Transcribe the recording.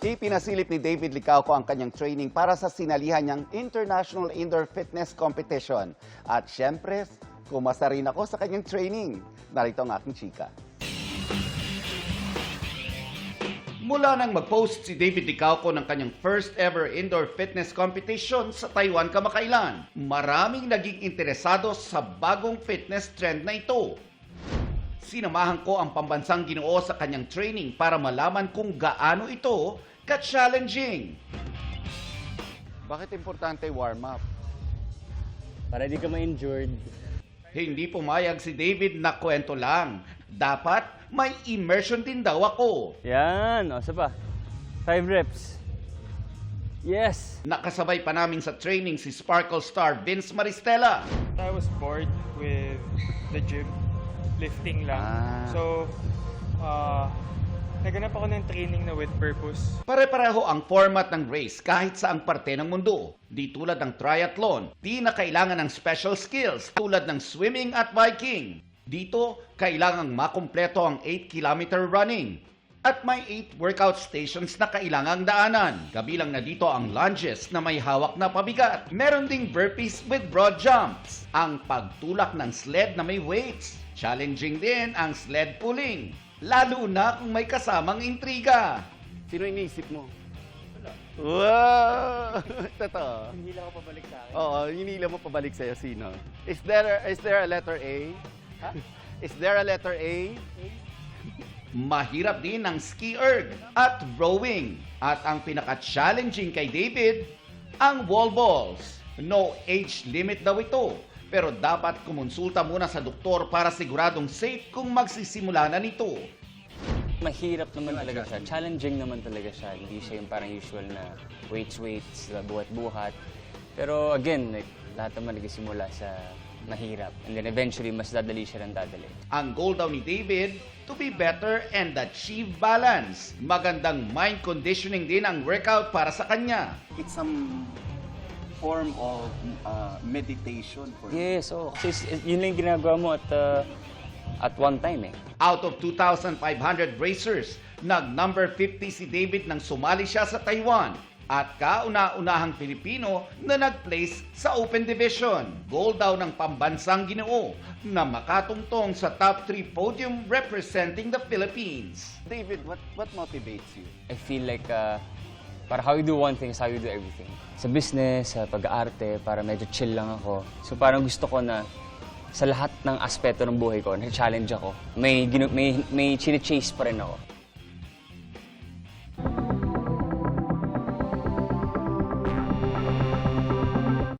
Ipinasilip ni David Licauco ang kanyang training para sa sinalihan niyang International Indoor Fitness Competition. At syempre, kumasa rin ako sa kanyang training. Narito ang aking chika. Mula nang mag-post si David Licauco ng kanyang first ever indoor fitness competition sa Taiwan kamakailan, maraming naging interesado sa bagong fitness trend na ito. Sinamahan ko ang pambansang Ginoo sa kanyang training para malaman kung gaano ito ka-challenging. Bakit importante warm-up? Para di ka ma-injured. Hindi pumayag si David na kwento lang. Dapat may immersion din daw ako. Yan, o, isa pa. 5 reps. Yes! Nakasabay pa namin sa training si Sparkle star Vince Maristella. I was bored with the gym, lifting lang. So, naganap ako ng training na with purpose. Pare-pareho ang format ng race kahit saang parte ng mundo. Di tulad ng triathlon, di na kailangan ng special skills tulad ng swimming at biking. Dito, kailangang makumpleto ang 8-kilometer running. At may 8 workout stations na kailangang daanan. Kabilang na dito ang lunges na may hawak na pabigat. Meron ding burpees with broad jumps. Ang pagtulak ng sled na may weights. Challenging din ang sled pulling. Lalo na kung may kasamang intriga. Sino iniisip mo? Wala. Wow! Totoo. Hinila ko pabalik sa akin. Oo, hinila mo pabalik sa'yo. Sino? Is there a letter A? Huh? Is there a letter A? Mahirap din ang ski erg at rowing. At ang pinaka-challenging kay David, ang wall balls. No age limit daw ito. Pero dapat kumonsulta muna sa doktor para siguradong safe kung magsisimula na nito. Mahirap naman talaga siya. Challenging naman talaga siya. Hindi siya yung parang usual na weights, buhat-buhat. Pero again, like, lahat naman nagsimula sa mahirap. And then eventually, mas dadali siya ng dadali. Ang goal daw ni David, to be better and achieve balance. Magandang mind conditioning din ang workout para sa kanya. It's some form of meditation for Yes, oh. Kasi yun lang yung ginagawa mo at one time eh. Out of 2,500 racers, nag-number 50 si David nang sumali siya sa Taiwan. At kauna-unahang Pilipino na nag-place sa Open Division. Goal daw ng pambansang Ginoo na makatungtong sa top 3 podium representing the Philippines. David, what motivates you? I feel like para how you do one thing is how you do everything. Sa business, sa pag-aarte, para medyo chill lang ako. So parang gusto ko na sa lahat ng aspeto ng buhay ko, na-challenge ako. May chine-chase pa rin ako.